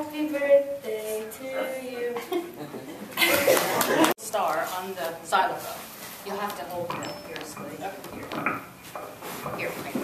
Happy birthday to you. Star on the xylophone. You'll have to hold it up here, Slee. Here, right there.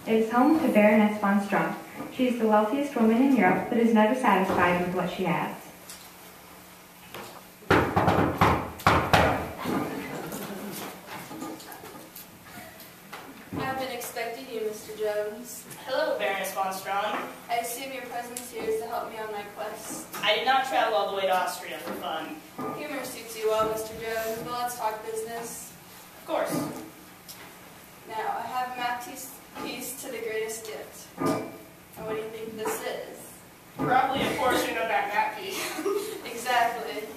It is home to Baroness von Strunk. She is the wealthiest woman in Europe, but is never satisfied with what she has. I've been expecting you, Mr. Jones. Hello, Baroness von Strunk. I assume your presence here is to help me on my quest. I did not travel all the way to Austria for fun. Humor suits you well, Mr. Jones, but let's talk business. Of course. Now, I have a map piece to the greatest gift. And what do you think this is? Probably a portion of that map piece. Exactly.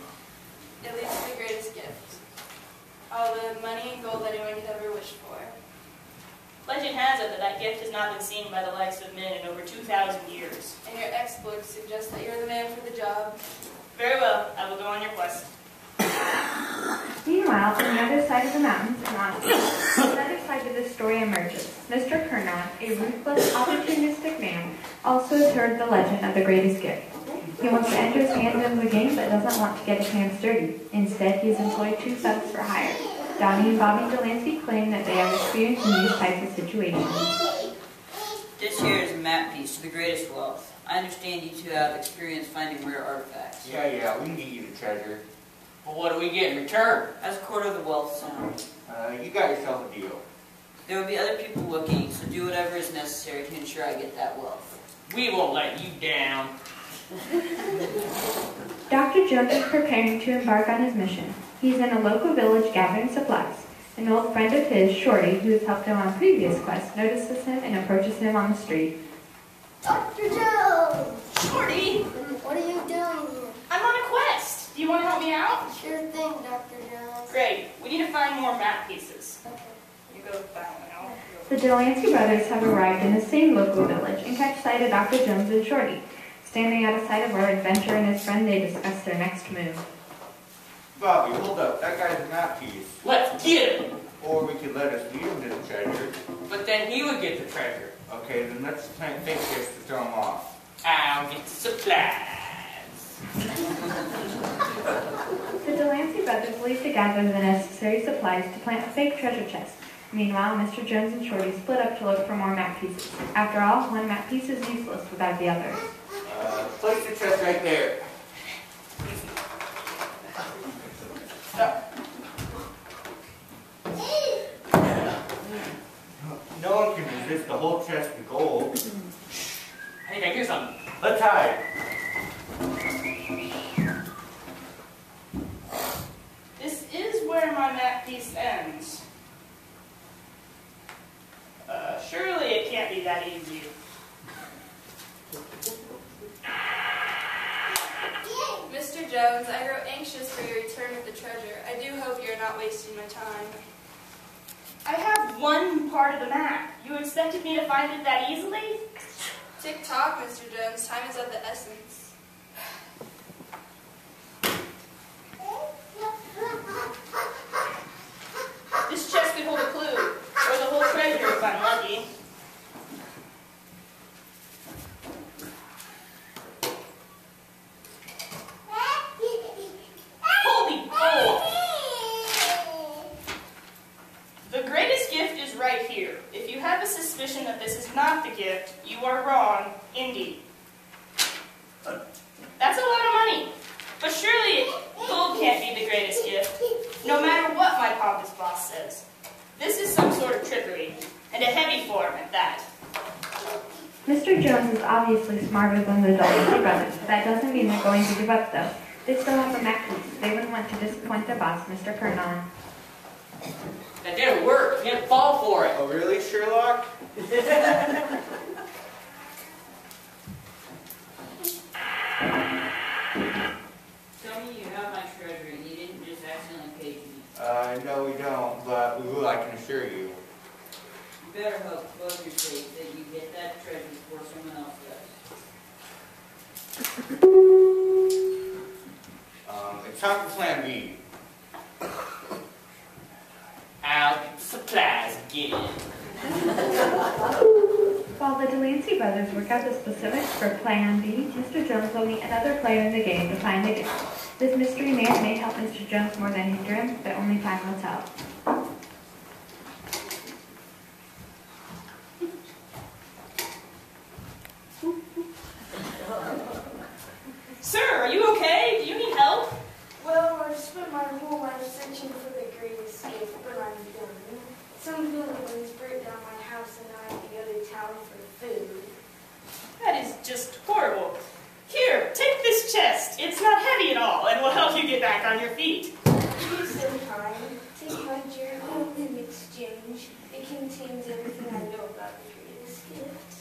It leads to the greatest gift. All the money and gold anyone could ever wish for. Legend has it that that gift has not been seen by the likes of men in over 2,000 years. And your exploits suggest that you're the man for the job. Very well. I will go on your quest. Meanwhile, on the other side of the mountains, another side of this story emerges. Mr. Kernon, a ruthless, opportunistic man, also has heard the legend of the greatest gift. He wants to enter his hand into the game, but doesn't want to get his hands dirty. Instead, he has employed two thugs for hire. Donnie and Bobby Delancey claim that they have experience in these types of situations. This here is a map piece to the greatest wealth. I understand you two have experience finding rare artifacts. Yeah, we can get you the treasure. Well, what do we get in return? As a quarter of the wealth sound. You got yourself a deal. There will be other people looking, so do whatever is necessary to ensure I get that wealth. We won't let you down. Dr. Jones is preparing to embark on his mission. He's in a local village gathering supplies. An old friend of his, Shorty, who has helped him on previous quests, notices him and approaches him on the street. Dr. Jones! Shorty, What are you doing here? I'm on a quest. Do you want to help me out? Sure thing, Dr. Jones. Great. We need to find more map pieces. Okay. You go that way. I'll The Delancey brothers have arrived in the same local village and catch sight of Dr. Jones and Shorty. Standing out of sight of our adventurer and his friend, they discuss their next move. Bobby, hold up. That guy's a map piece. Let's get him. Or we could let us lead him to the treasure. But then he would get the treasure. Okay, then let's plant fake this to throw him off. I'll get the supplies. The Delancey brothers leave to gather the necessary supplies to plant a fake treasure chest. Meanwhile, Mr. Jones and Shorty split up to look for more map pieces. After all, one map piece is useless without the other. Place the chest right there. No one can resist the whole chest of gold. I think I hear something. Let's hide. This is where my map piece ends. Surely it can't be that easy. Mr. Jones, I grow anxious for your return with the treasure. I do hope you're not wasting my time. I have one part of the map. You expected me to find it that easily? Tick-tock, Mr. Jones. Time is of the essence. This chest could hold a clue, or the whole treasure if I'm lucky. Holy cow! The greatest gift is right here. If you have a suspicion that this is not the gift, you are wrong, indeed. That's a lot of money. But surely gold can't be the greatest gift, no matter what my pompous boss says. This is some sort of trickery, and a heavy form at that. Mr. Jones is obviously smarter than the Delancey brothers. That doesn't mean they're going to give up, though. They still have a map piece. They wouldn't want to disappoint their boss, Mr. Kernon. That didn't work. You didn't fall for it. Oh, really, Sherlock? Tell me you have my treasure and you didn't just accidentally page me. No, we don't, but we will, I can assure you. You better hope, both your sakes, that you get that treasure before someone else does. It's time for plan B. I'll get the supplies again. While the Delancey brothers work out the specifics for Plan B, Mr. Jones will meet another player in the game to find the gift. This mystery man may help Mr. Jones more than hinder him, but only time will tell. Sir, are you okay? Do you need help? Well, I've spent my whole life searching for the greatest gift, but I'm done. Some villains burnt down my house and I have to go to town for food. That is just horrible. Here, take this chest. It's not heavy at all and will help you get back on your feet. You're so kind. Take my journal in exchange. It contains everything I know about the greatest gift.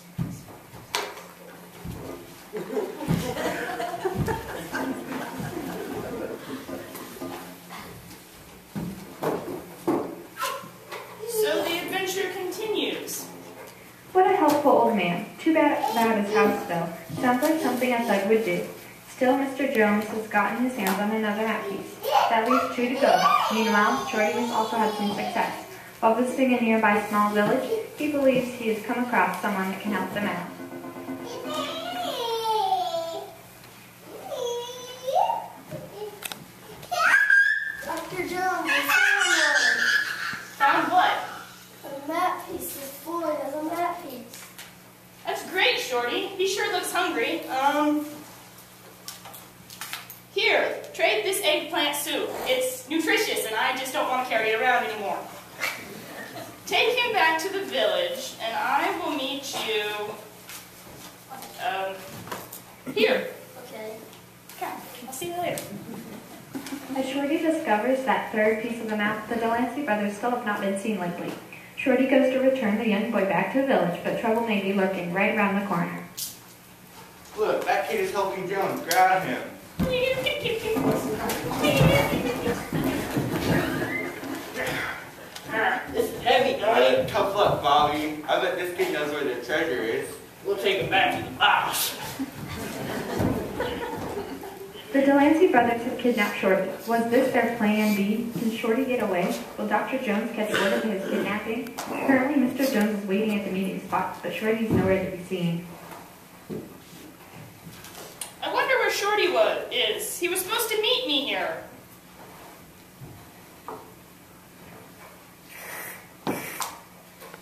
So the adventure continues. What a helpful old man. Too bad about his house, though. Sounds like something a thug would do. Still, Mr. Jones has gotten his hands on another map piece. That leaves 2 to go. Meanwhile, Shorty has also had some success. While visiting a nearby small village, he believes he has come across someone that can help them out. Dr. Jones, I found Found what? one. A map piece. This boy has a map piece. That's great, Shorty. He sure looks hungry. Here, trade this eggplant soup. It's nutritious, and I just don't want to carry it around anymore. Take him back to the village, and I will meet you, here. Okay. Okay, I'll see you later. As Shorty discovers that third piece of the map, the Delancey brothers still have not been seen lately. Shorty goes to return the young boy back to the village, but trouble may be lurking right around the corner. Look, that kid is helping Jones. Grab him. This is heavy, Donnie. Tough luck, Bobby. I bet this kid knows where the treasure is. We'll take him back to the box. The Delancey brothers have kidnapped Shorty. Was this their plan B? Can Shorty get away? Will Dr. Jones catch word of his kidnapping? Currently, Mr. Jones is waiting at the meeting spot, but Shorty's nowhere to be seen. I wonder where Shorty is. He was supposed to meet me here.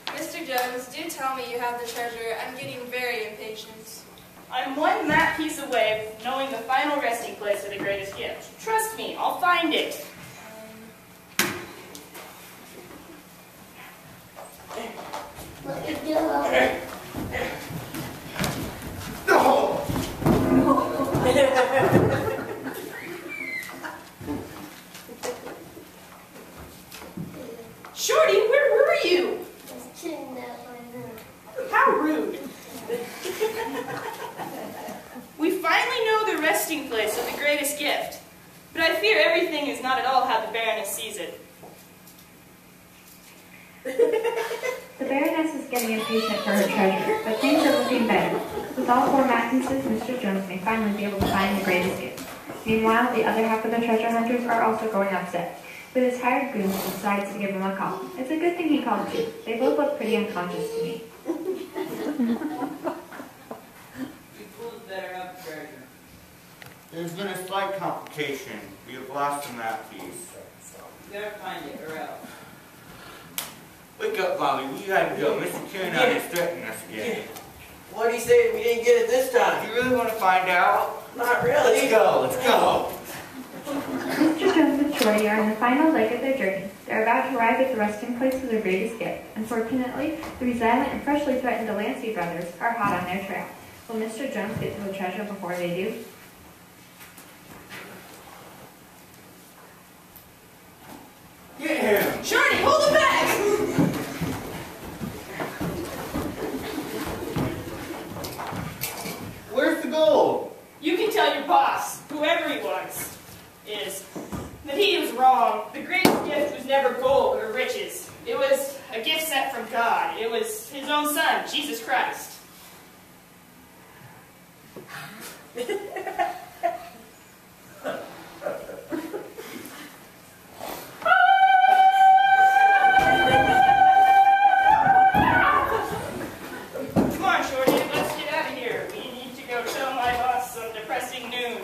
Mr. Jones, do tell me you have the treasure. I'm getting very impatient. I'm one map piece away from knowing the final resting place of the greatest gift. Trust me, I'll find it. Let me go. No! Shorty, where were you? I was kidnapped by her. How rude. We finally know the resting place of the greatest gift, but I fear everything is not at all how the Baroness sees it. The Baroness is getting impatient for her treasure, but things are looking better. With all 4 map pieces, Mr. Jones may finally be able to find the greatest gift. Meanwhile, the other half of the treasure hunters are also going upset. But his hired goons decides to give him a call. It's a good thing he called too. They both look pretty unconscious to me. There's been a slight complication. We have lost the map piece. You gotta find it, or else. Wake up, Bobby. We gotta go. Mr. Kieran is threatening us again. What do you say we didn't get it this Do time? you really want to find out? Not really. Let's go. Let's go. Mr. Jones and Shorty are in the final leg of their journey. They're about to arrive at the resting place of their greatest gift. Unfortunately, the resilient and freshly threatened Delancey brothers are hot on their trail. Will Mr. Jones get to the treasure before they do? Get him. Shorty, hold him back! Where's the gold? You can tell your boss, whoever he was, that he was wrong. The greatest gift was never gold or riches. It was a gift sent from God. It was his own son, Jesus Christ. Come on, Shorty, let's get out of here. We need to go tell my boss some depressing news.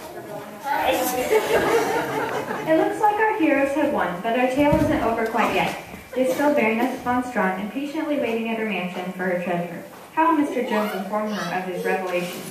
It looks like our heroes have won, but our tale isn't over quite yet. There's still Baroness von Strawn impatiently waiting at her mansion for her treasure. How will Mr. Jones inform her of his revelation?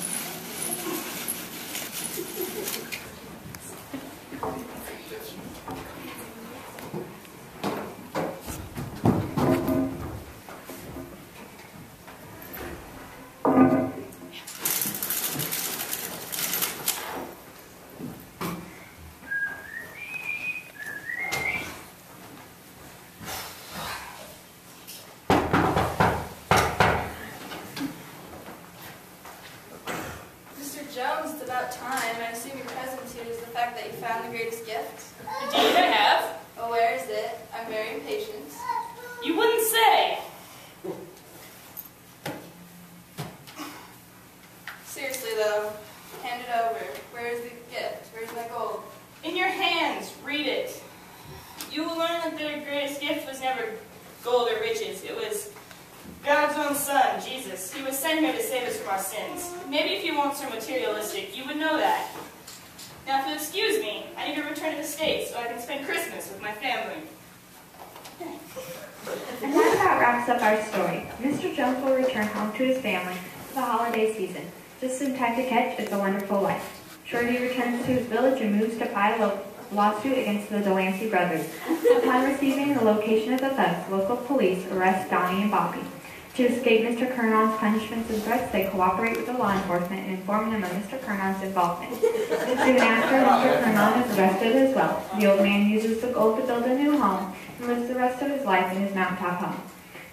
Jones, it's about time. I assume your presence here is the fact that you found the greatest gift. Indeed I have. Oh, where is it? I'm very impatient. You wouldn't say. Seriously, though, hand it over. Where is the States so I can spend Christmas with my family. And that about wraps up our story. Mr. Jones will return home to his family for the holiday season, just in time to catch It's a Wonderful Life. Shorty returns to his village and moves to file a lawsuit against the Delancey brothers. Upon receiving the location of the thefts, local police arrest Donnie and Bobby. To escape Mr. Kernon's punishments and threats, they cooperate with the law enforcement and inform them of Mr. Kernon's involvement. Soon after, Mr. Kernon is arrested as well. The old man uses the gold to build a new home and lives the rest of his life in his mountaintop home.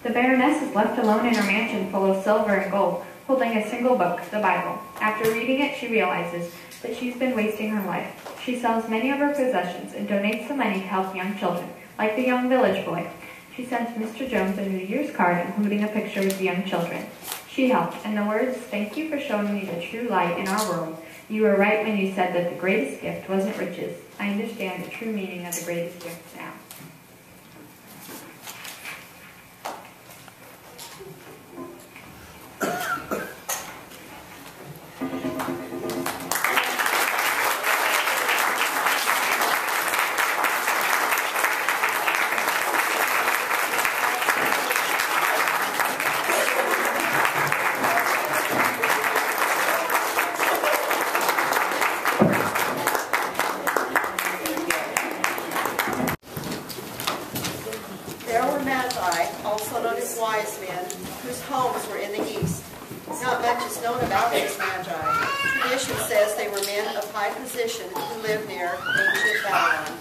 The Baroness is left alone in her mansion full of silver and gold, holding a single book, the Bible. After reading it, she realizes that she's been wasting her life. She sells many of her possessions and donates the money to help young children, like the young village boy. She sends Mr. Jones a New Year's card, including a picture with the young children. She helped, and the words, "Thank you for showing me the true light in our world. You were right when you said that the greatest gift wasn't riches. I understand the true meaning of the greatest gift now." There were magi, also known as wise men, whose homes were in the east. Not much is known about these magi. Tradition says they were men of high position who lived near ancient Babylon.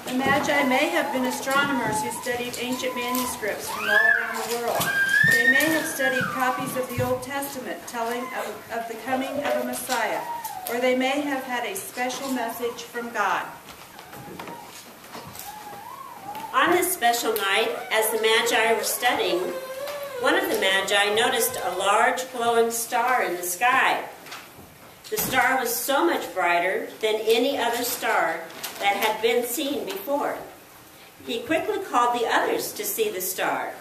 The Magi may have been astronomers who studied ancient manuscripts from all around the world. They may have studied copies of the Old Testament telling of the coming of a Messiah, or they may have had a special message from God. On this special night, as the Magi were studying, one of the Magi noticed a large glowing star in the sky. The star was so much brighter than any other star that had been seen before. He quickly called the others to see the star.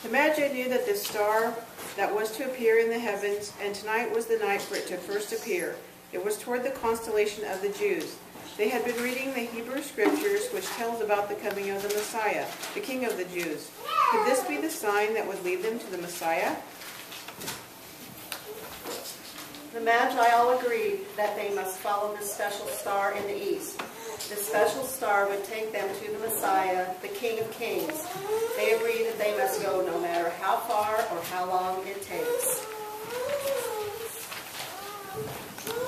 The Magi knew that this star that was to appear in the heavens, and tonight was the night for it to first appear. It was toward the constellation of the Jews. They had been reading the Hebrew scriptures, which tells about the coming of the Messiah, the King of the Jews. Could this be the sign that would lead them to the Messiah? The Magi all agreed that they must follow this special star in the east. This special star would take them to the Messiah, the King of Kings. They agreed that they must go no matter how far or how long it takes. Yes.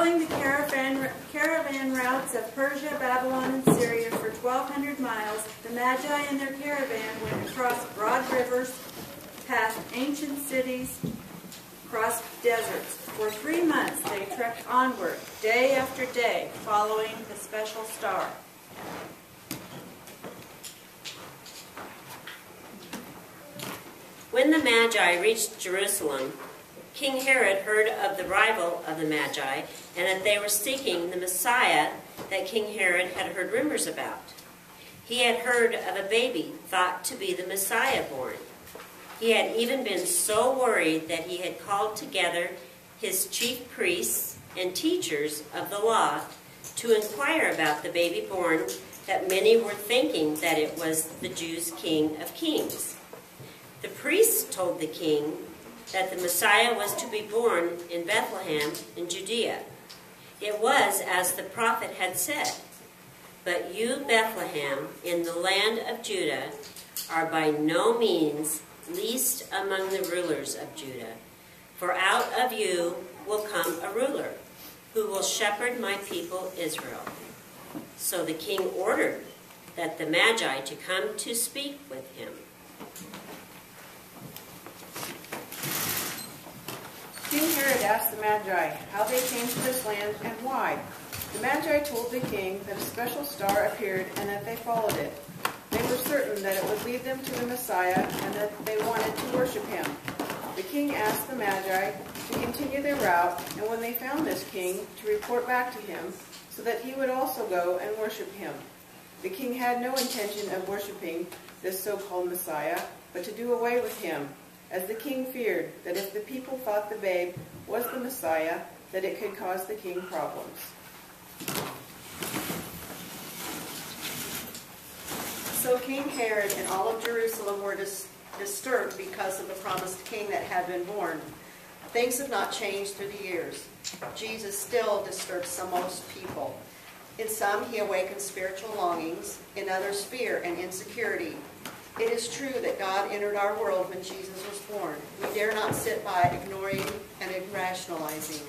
Following the caravan routes of Persia, Babylon, and Syria for 1,200 miles, the Magi and their caravan went across broad rivers, past ancient cities, crossed deserts. For 3 months they trekked onward, day after day, following the special star. When the Magi reached Jerusalem, King Herod heard of the arrival of the Magi and that they were seeking the Messiah that King Herod had heard rumors about. He had heard of a baby thought to be the Messiah born. He had even been so worried that he had called together his chief priests and teachers of the law to inquire about the baby born, that many were thinking that it was the Jews' King of Kings. The priests told the king that the Messiah was to be born in Bethlehem in Judea. It was as the prophet had said, "But you, Bethlehem, in the land of Judah, are by no means least among the rulers of Judah. For out of you will come a ruler, who will shepherd my people Israel." So the king ordered that the Magi to come to speak with him. King Herod asked the Magi how they came to this land and why. The Magi told the king that a special star appeared and that they followed it. They were certain that it would lead them to the Messiah and that they wanted to worship him. The king asked the Magi to continue their route, and when they found this king, to report back to him so that he would also go and worship him. The king had no intention of worshiping this so-called Messiah, but to do away with him, as the king feared that if the people thought the babe was the Messiah, that it could cause the king problems. So King Herod and all of Jerusalem were disturbed because of the promised king that had been born. Things have not changed through the years. Jesus still disturbs most people. In some, he awakens spiritual longings. In others, fear and insecurity. It is true that God entered our world when Jesus was born. We dare not sit by ignoring and rationalizing.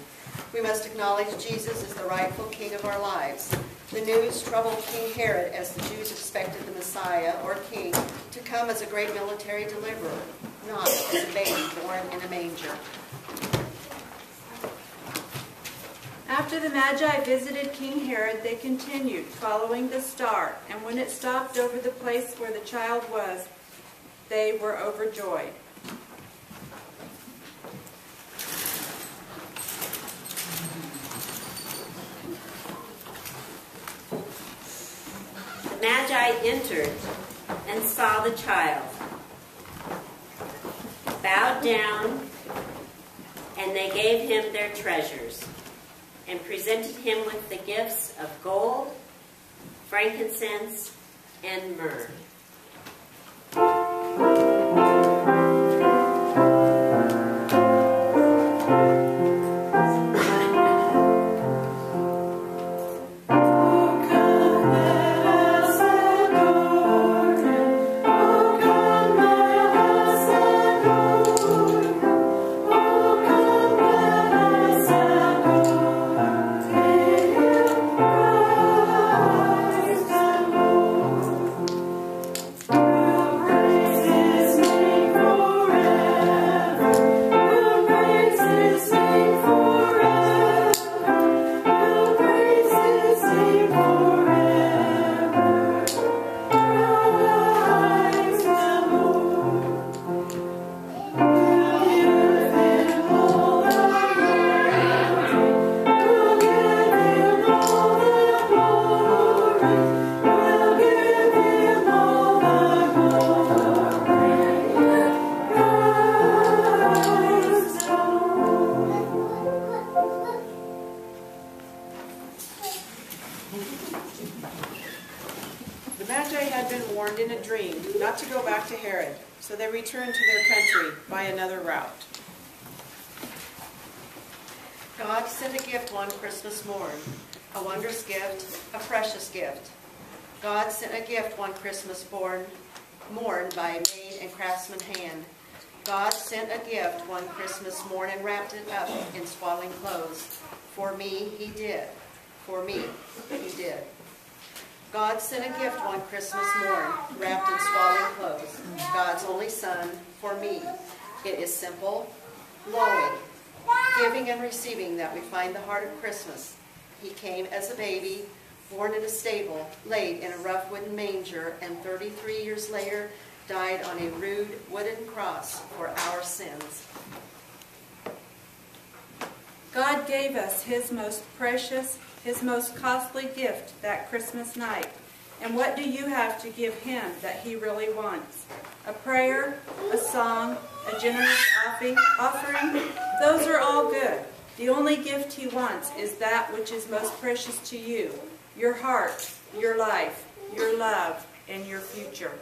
We must acknowledge Jesus as the rightful king of our lives. The news troubled King Herod as the Jews expected the Messiah, or king, to come as a great military deliverer, not as a baby born in a manger. After the Magi visited King Herod, they continued, following the star, and when it stopped over the place where the child was, they were overjoyed. The Magi entered and saw the child, bowed down, and they gave him their treasures, and presented him with the gifts of gold, frankincense, and myrrh. The Magi had been warned in a dream not to go back to Herod, so they returned to their country by another route. God sent a gift one Christmas morn, a wondrous gift, a precious gift. God sent a gift one Christmas morn by maid and craftsman hand. God sent a gift one Christmas morn and wrapped it up in swaddling clothes. For me, he did. For me, he did. God sent a gift one Christmas morn, wrapped in swaddling clothes. God's only Son, for me. It is simple, glowing, giving and receiving that we find the heart of Christmas. He came as a baby, born in a stable, laid in a rough wooden manger, and 33 years later died on a rude wooden cross for our sins. God gave us his most precious, his most costly gift that Christmas night. And what do you have to give him that he really wants? A prayer, a song, a generous offering? Those are all good. The only gift he wants is that which is most precious to you, your heart, your life, your love, and your future.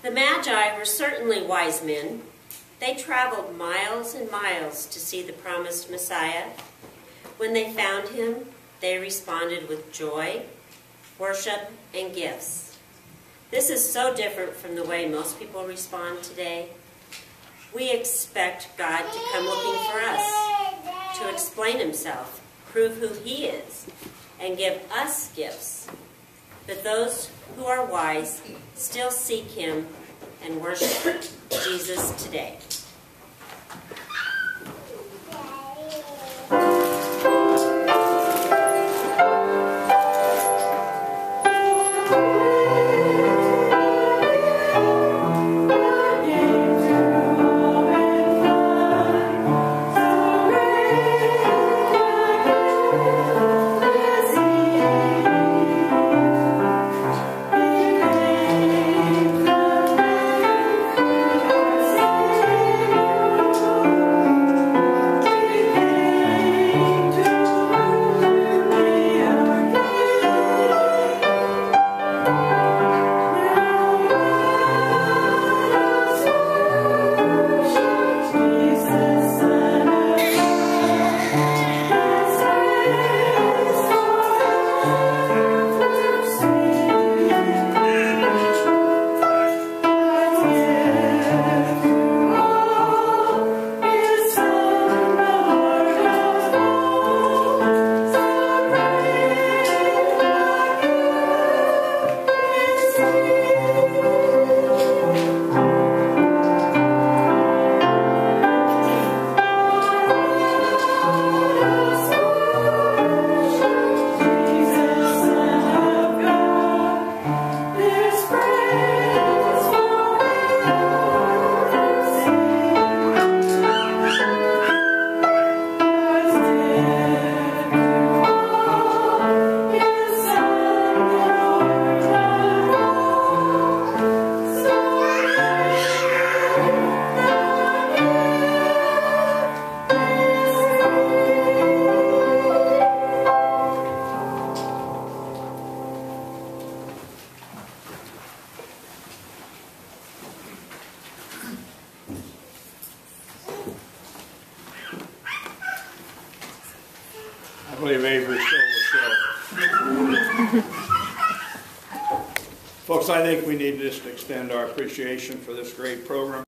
The Magi were certainly wise men. They traveled miles and miles to see the promised Messiah. When they found him, they responded with joy, worship, and gifts. This is so different from the way most people respond today. We expect God to come looking for us, to explain himself, prove who he is, and give us gifts. But those who are wise still seek him and worship Jesus today. I believe Avery stole the show. Folks, I think we need to just extend our appreciation for this great program.